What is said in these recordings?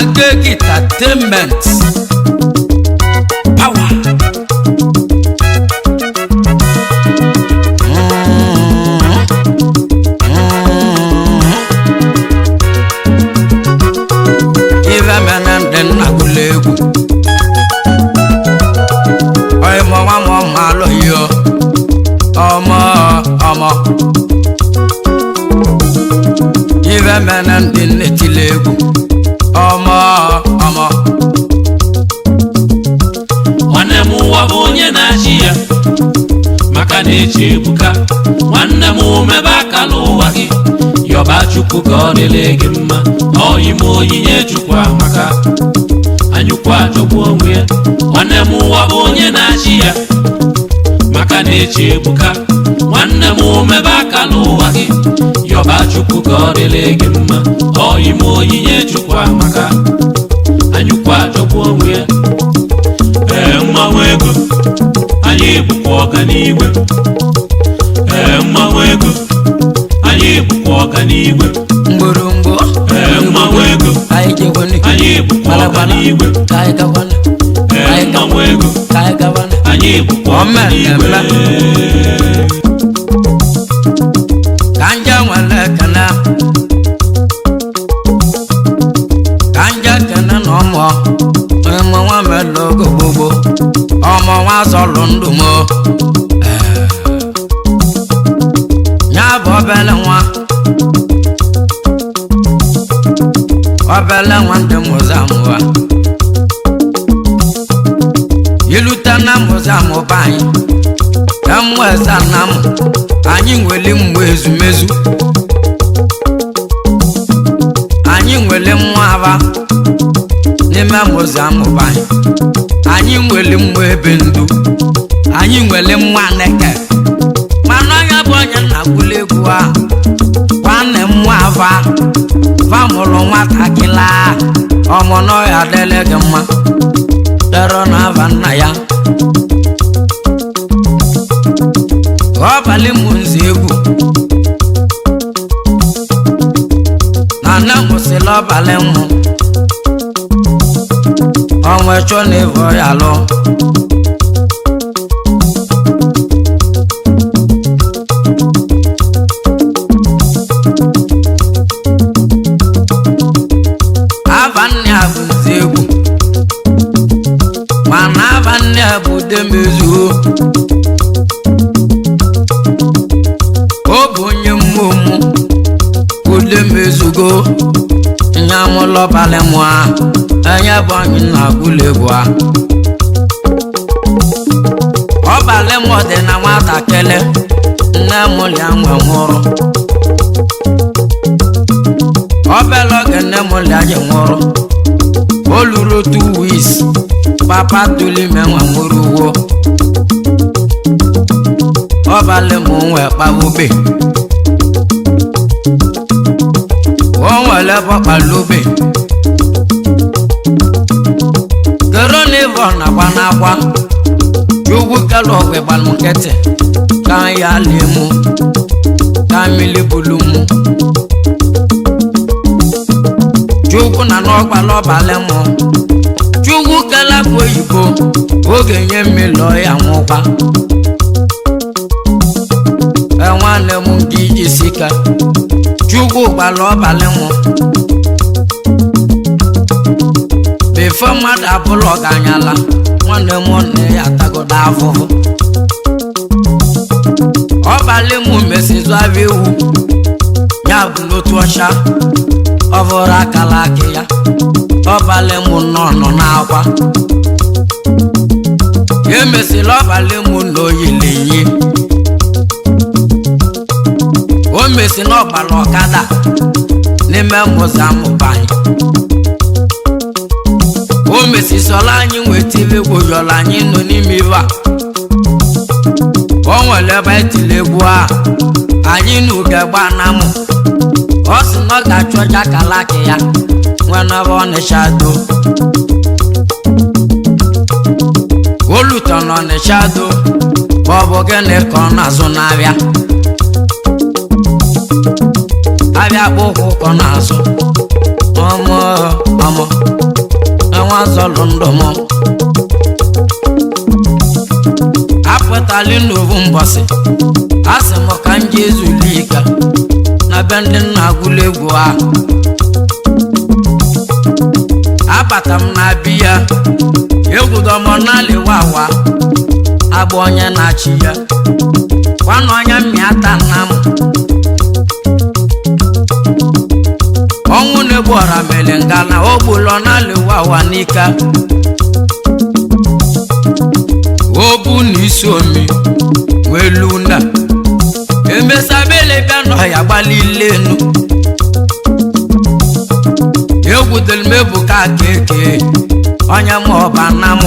Agege Entertainment Power. Even men then I will live. I'm a malo yo. Even men and then it live. Wanemu wabonye na jia maka na-eche ebuka nwanne m umebaka n'ụwa gị yọba chukwu ka ọ dịle gị mma oyi m onyinye chukwu amaka anyụkwa ajọgbu onwe ya nwanne m wabonye na jia maka na-eche ebuka nwanne m umebaka n'ụwa gị yọba chukwu ka ọ dịle gị mma oyi m onyinye chukwu amaka anyụkwa ajọgbu onwe ya mmanwụ ego anyị bụkwa ọganigwe mmanwụ ego anyị bụkwa ọganigwe mgboromgbo mmanwụ ego anyị bụkwa ọganigwe mmanwụ ego anyị bụkwa ọganigwe kanja nwale kana n'ọmụ nwa melogo gbogbo ọmọ nwa sọlụ ndụ mo nya bụ obele nwa ndị mụzamụwa iluta na mụzamụba anyị ka mweza na m anyị nwere mgbe ezumezu anyị nwere nwa aba n'ime mụzamụba anyị nwere mgbe ebe ndu anyị nwere nwa neke mana onye bụ onye na-agwụla egwu a nwanne m nwa ava mụrụ nwatakịla ọmụ n'ọhịa dịle gị mma dero na ava nna ya ọbalị m nzi egwu na nne m sịla ọbalị mmụ ọnwa chọ n'evo ya lụ abanne abụ nzi egwu mana abanne abụ demezuo ọ bụ onye mmụmụ udemezugo nyamụlọbalị mụ a anya bụ anyị na-agụla egwu a ọbalị m dị na nwatakịrị nne m lia nwe nwụrụ obele oge nne m lia ji nwụrụ o luru 2 weeks papa tuli me nwe nwụrụ uwo ọbalị m nwe kpabube o nwere bọkpalube Keronivo nakwa n'akwa chukwu kelu ọgwụ ịgbalụ nkịtị ka ya lie mụ ka mmiri bulu mụ chukwu na n'ọgbala ọbalị mụ chukwu kele bụ oyibo oge nye mmiri ọya nwụkwa nwanne m nke iji sika chukwu gbala ọbalị mụ befo mmadụ abụla ọganyala nwanne m nne ya tagodo afụfụ ọbalị m mesizu abịa ewu ya bụ n'otu ọcha ọ bụrụ akala akị ya ọbalị m nọ n'akwa emesịrị ọbalị m na oyilinyi o mesi n'ọgbala ọkada n'ime mụzamụbanyị o mesisola anyị nwetiri egwu yọrọ anyị nọ n'ime ibe a o nwere ebe etiri egwu a anyị na ugegbe anamụ ọ sị na ọ ga-achụ ọja kalaki ya nwenebe ọnịcha do olutọ n'ọnịcha do ọ bụ gịnị ka ọ na-azụ n'abịa abịa bụ ụkwụ ka ọ na-azụ ọmụ m enwa zọlụ ndụ m apụtali n'ovu mbọsị asị m ka m jee ezulika na be ndị nna agụla egwu ahụ abata m na biya egwudomọnali wawa agba onye na-achị ya kwana onye mmịata nna m ọnwụ na-egbu ọra mere ngala ogbulọ nali wawa n'ika obu na isi omi welu na emesabele bịa n'ọhịa gbalile enu egwudoro m ebuka keke onye m ọba nna m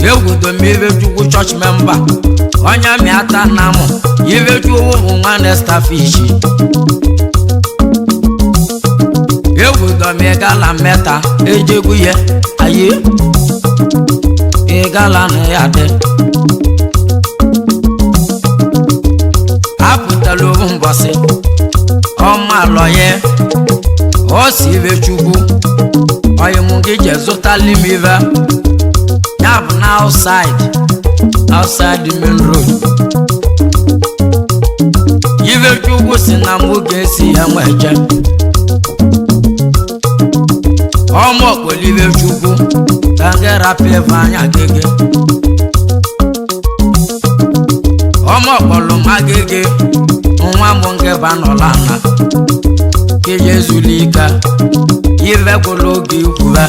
egwudo m Ifechukwu chọọchị memba onye mịata nna m Ifechukwu bụ nwanne Starfish egwudo m ịgala meta ejegwu ya aye ịgala na ya dị apụtala ovu mbọsị ọma alọ ya o si Ifechukwu oyi mụ gị je zụtali m ive ya bụ na outside the main road Ifechukwu si na mụ ga-esi ya nweje ọmụ okpolo Ifechukwu ka m ga-erapụ Ifeanyi Agege ọmụ okpolo m Agege nwa m nke banọla na keje ezulika ivegwula oge ikwura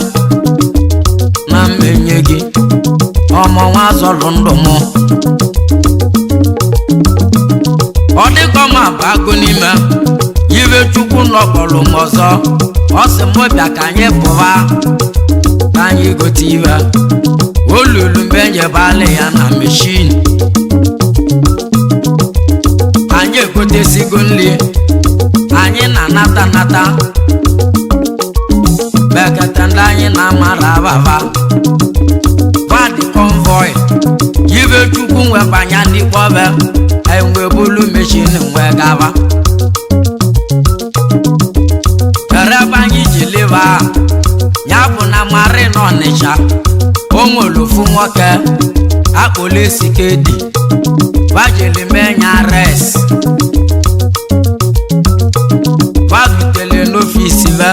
na mmenye gị ọmụ nwa zọlụ ndụ m ọ dịka ọma bago n'ime Ifechukwu nọkpọrọ m ọzọ ọ sị m bịa ka anyị pụba ka anyị gote ive olulu mgbe njebali ya na meshin anyị egotesigo nri anyị na-anata bekete ndị anyị na-amara ababa badi convoy Ifechukwu nwebanya n'ikpọbe enwe bulu meshin nwe gaba kerebe anyị ji leva ya bụ na mari n'Ọnịcha ụmụolofu nwoke akpọla esikedi bajeli menya res badutele n'ofisi be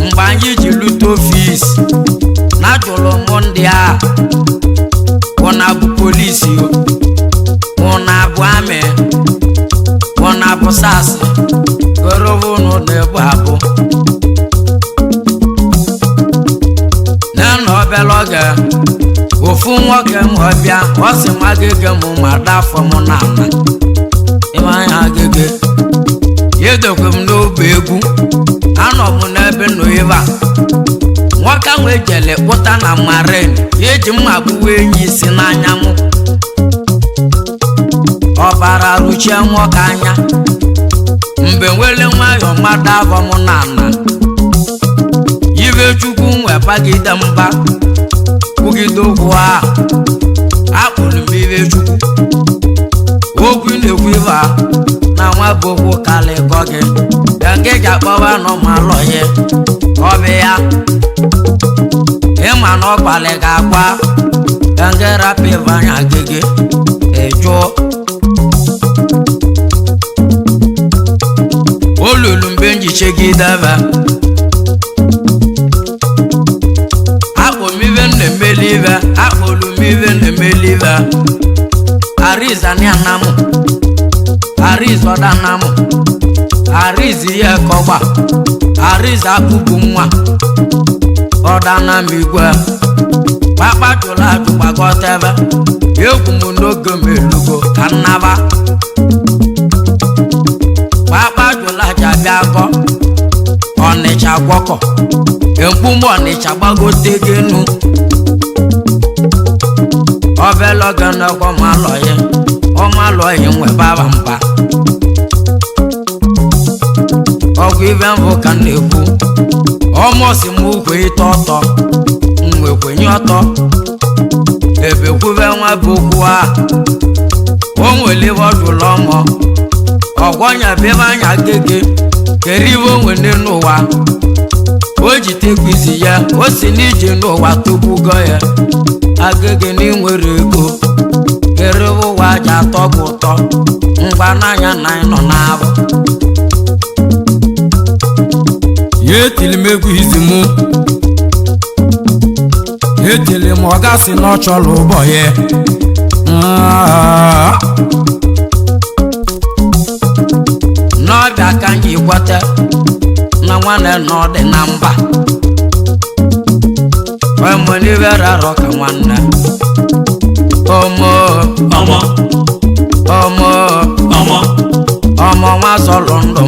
mgbe anyị ji lute ofisi na jụrụ m ndị a ụna bụ polisi ụna bụ amị ụna bụ sasị gorovunu na-ebu abụ na obele oge ofu nwoke m ọbịa ọ sị m Agege m ma dafọ m na ana Ifeanyi Agege edokwe m n'obe egwu anọ m n'ebe nọiva nwoke ahụ ejele kpụta na marin eji mma gbuwe enyi isi n'anya m ọbara ruchie nwoke anya mgbe nwere nwayọ mmadụ avọ m na ana Ifechukwu nwe bagide mba kwugide okwu a akpụrụ m Ifechukwu okwu na-ekwu ive na nwa bụ okwu kalịgọ gị ka nke ji akpọba nọmalọ ya ọbịa ya ịma na ọgbalị ga-agwa ka nke rapụ Ifeanyi Agege ejụọ olulu mgbe njichegidebe akpọmive na-emelive akpọlumive na-emelive arizani anamu ariz ọdanamu ariz ihe kọgba ariz akụkụ nwa ọdanam igwe kpakpajụla ajụgbagọtebe egwu m n'oge melugo ka nnaba kpakpajụla jabịa gọ Ọnịcha gwọkọ mkpụmụ Ọnịcha gbagotegenu ọbelọge n'ọkwa malọye ọmalọye nwe baba mba ọgwụ ibe mbụ ka m na-ekwu ọmọsi m ukwe ịtọ ọtọ mwekwenye ọtọ ebekwube nwa bụ okwu a o nwere ọjụlụ ọmọ ọgwọnya bụ Ifeanyi Agege keribo nwene n'ụwa o ji tekwizi ya o si n'ije n'ụwa tụbugo ya Agege na nwere ego keribo ụwa ji atọ gị ụtọ ngwa n'anya na ịnọ n'abụ ya etili m egwu izimu etili m ọ gasị na ọ chọrọ ụbọ ya n'ọbịa ka anyị kweta na nwanne nọ dị na mba ọmụnibere arọ ka nwanne ọmọ nwa sọlọ ndụ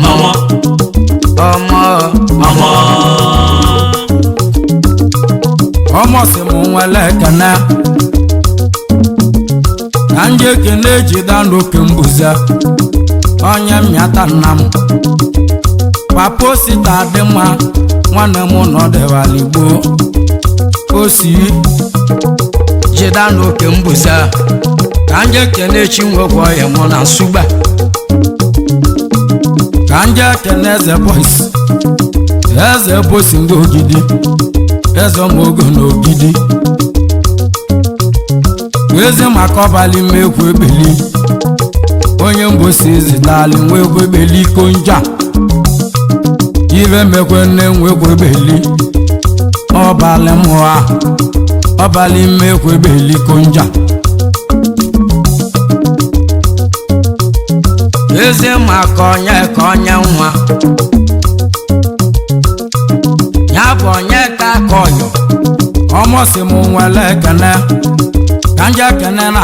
ọmọ si m nwele ekene ka nje ekene ejida n'oke mbuze onye mmịata nna m papa osita dị mma nwanne m nọdịwala Igbo osi jida n'oke mbuze ka nje ekene Chinwegwu ya mụ na Nsugbe ka nje ekene eze boys eze bosi ndị Ogidi eze mogo n'Ogidi eze maka Obalim ekwu ebeli onye mbosi ezitali nwekwu ebeli konja ive mekwe nne nwekwu ebeli Obalim ekwu ebeli konja eze maka onye nwa ya bụ onye ka akọyọ ọmọsi m nwele ekene ka nje ekene na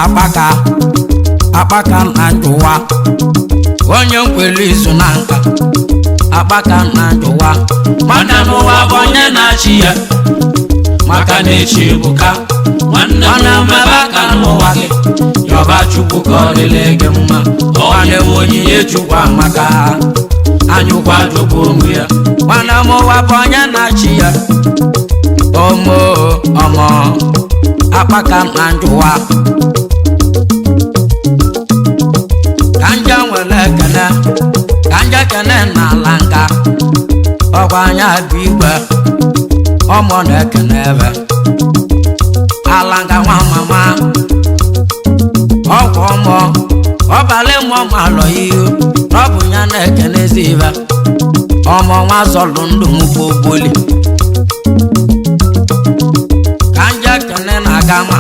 akpaka na njụwa onye nkwele izu na nka akpaka na njụwa maka n'ụwa bụ onye na-achị ya maka na-echi ebuka nwanne m mebe aka n'ụwa gị yọba Chukwu ka ọ dịle gị mma nwanne m onyinye Chukwu amaka anyụkwa jụbụ onwe ya nwanne m ụwa bụ onye na-achị ya ọmọ akpaka na njụwa ka nje nwere ekene ka nje ekene n'ala nka ọkwa anya bụ igwe ọmọ na-ekene ebe ala nka nwa mama ọkwa ọmọ Obalim malọ ihe ọ bụ ya na-ekenezi ibe ọmọ nwa zọlụ ndụ m gbogboli ka nje ekene na agama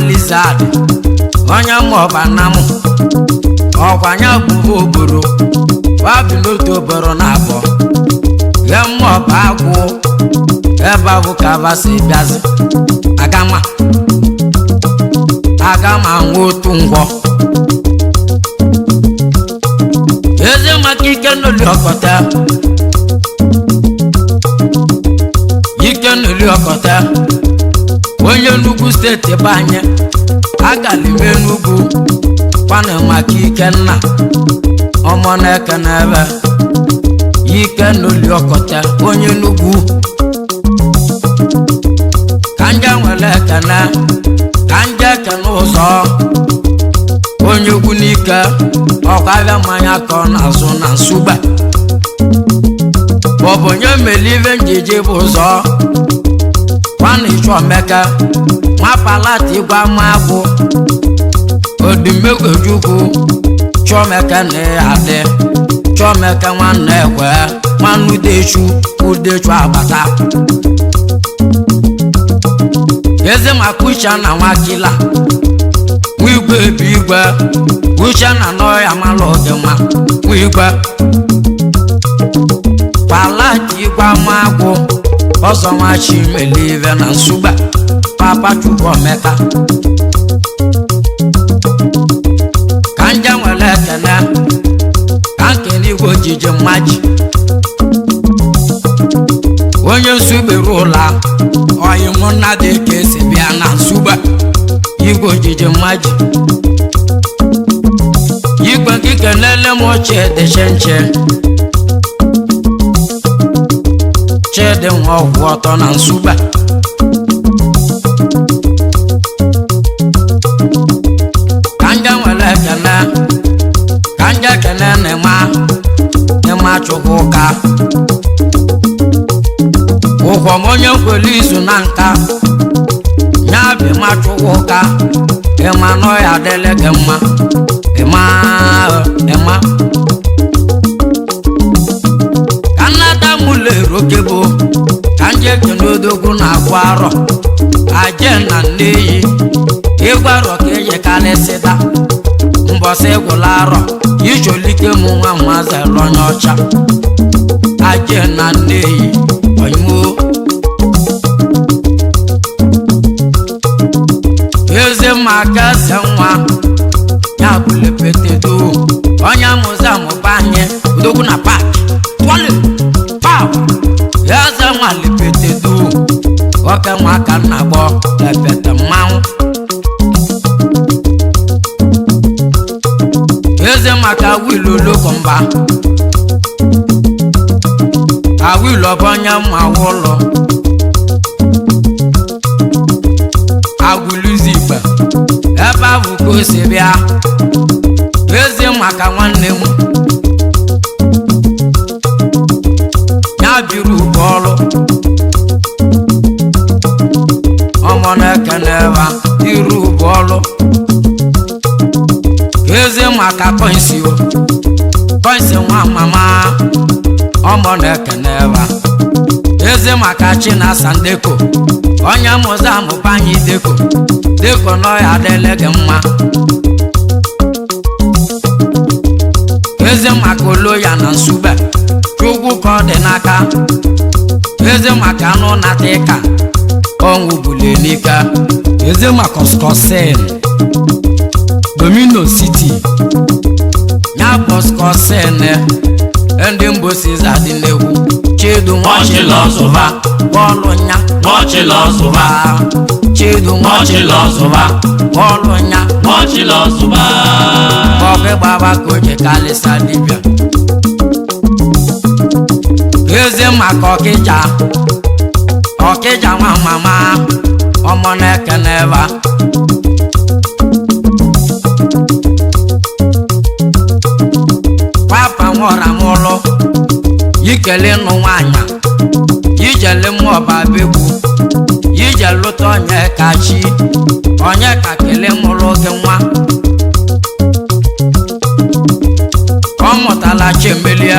lizard onye mọba na m ọkwanye bụ oboro babilotu oboro na abụọ ya mọba agwụ ebe abụ ka basi bịazi agama nwa otu ngwọ eze maka ike n'oli ọkọta onye Enugu steeti banye Agalim Enugu kwana maka Ikenna ọmọ na-ekene ebe ike n'oli ọkọta onye Enugu ka nje nwere ekene ka nje ekene ụzọ onye ugwu n'ike ọkwabịa mmanya ka ọ na-azụ na Nsugbe bụ onye melive njije bụ ụzọ nwanne Chọmeke nwapalati gwa magwụ odimegwejukwu Chọmeke na-adị Chọmeke nwanne ekwe nwanne udechu agbata eze maka Ucha na Nwakila nwigwe bụ igwe Ucha na n'ọya mala ọdịmma nwigwe palati gwa magwụ ọzọ nwachi melive na Nsugbe papa Chukwuemeka ka nje nwere ekene ka nkene igwe ojije mmaji onye Nsugbe rụla ọyịmụ nna dị ka esi bịa na Nsugbe igwe ojije mmaji igwe gị kenele m ochie dịche nche Chidi nwa ọgwụ ọtọ na Nsugbe ka nje nwere ekene ka nje ekene na-ema Chukwuka ụgwọ m onye nkwele izu na nka nya bi ma Chukwuka ịma nọ ya adịle gị mma ịma ka nnata m lere okebo ka nje kenodogwu na-agwa arọ aje na nneyi ịgwarọ ka eji karịsịda mbọsị gwụla arọ ijolike m nwa mazelu onye ọcha aje na nneyi oyimo eze maka eze nwa ya bulepetedo onye amụzi amụba anyị udogwu na paaki twali paw eze nwa lepetedo oke nwa ka nna gbọ lepete mmanwụ eze maka wilu lokomba awilu ọbọnye mma ụlọ agwụluzi igbe ebe ahụ ka o si bịa eze maka nwanne m ya biri ugbo ọrụ ọmọ na-ekene ebe iru ugbo ọrụ eze maka koinsi nwa mama ọmọ na-ekene ebe eze maka Chinasa Ndeko onye mụzi amụba anyị deko nọ ya adịle gị mma eze maka Oloya na Nsube Chukwu ka ọ dị n'aka eze maka anụ nata ịka ọnwụ bulenika eze maka Wisconsin Domino City nya Wisconsin ndị mgbosizi adị n'egwu Chidu Nwochilozụba bọọlụ nya Nwochilozụba Chidu Nwochilozụba bọọlụ nya Nwochilozụba ọkụ gbaba ka oje kalịsa dibịa eze maka Ọkịja nwa mama ọmọ na-ekene ebe papa nwụra m ụlọ yikele nụ nwanyị yijele m ọba begwu yijelụta onye ka kele mụrụ gị nwa ọ mụtala Chiemelie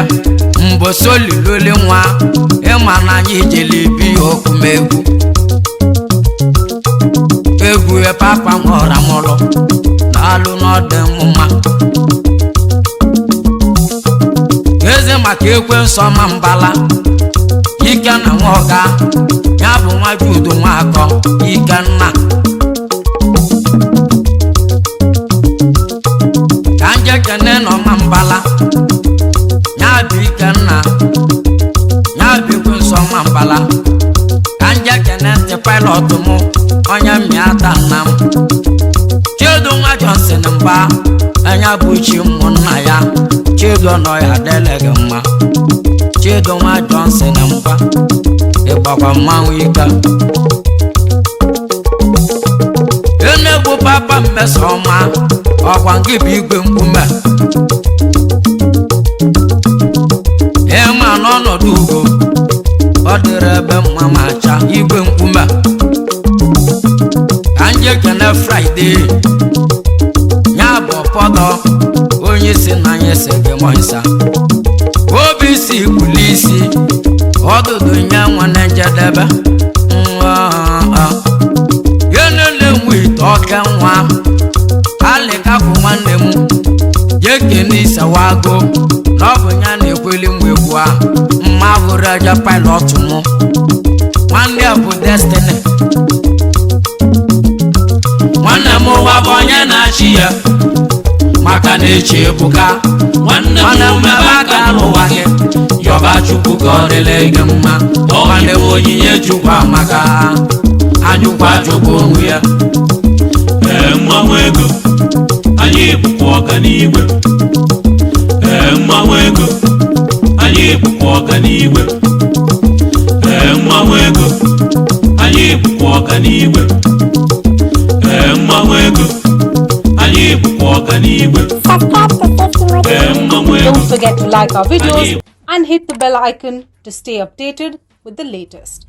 mbosi olilole nwa ịma na anyị ijele ibi okumegwu egwu papa nwụra m ụlọ na-alụ n'ọdị mma eze maka ekwe nsọ ma mbala ike na nwoga ya bụ nwa Judu Nwakọ Ikenna ka nje kene nọ ma mbala ya bụ Ikenna ya bụ ekwe nsọ ma mbala ka nje kene ntị pilot m onye mmịata nna m Chidu nwa Johnson mba anya bụ chi ụmụnna ya Chidu nọ ya adịle gị mma Chidu nwa Johnson mba ịgbakwa mmanwụ ike enegbu papa Mmesoma ọkwa gị bụ igwe mkpume ịma n'ọnọdụ ugo ọ dịrị ebe mma ma cha igwe mkpume ka nje kene Friday nya bụ pọdọ onye si na anyị si gị mọisa obi si polisi ọdụdụ nye nwanne njedebe yenele nwe ite ọke nwa alịka bụ nwanne m jekene Isawago na ọ bụ ya na-ekweli mwegwu a mma bụrụ aja pilot m nwanne a bụ Destiny nwanne m ụwa bụ onye na-achị ya maka na echi ebuka nwanne m mebe aka n'ụwa gị yọba Chukwu ka ọ dịle gị mma nwanne m onyinye Chukwu amaka ajụkwa Chukwu onwe ya mmanwụ ego anyị bụkwa ọganigwe mmanwụ ego anyị bụkwa ọganigwe mmanwụ ego anyị bụkwa ọganigwe mmanwụ ego anyị bụkwa ọganigwe Subscribe to Safety Motivation. Don't forget to like our videos and hit the bell icon to stay updated with the latest.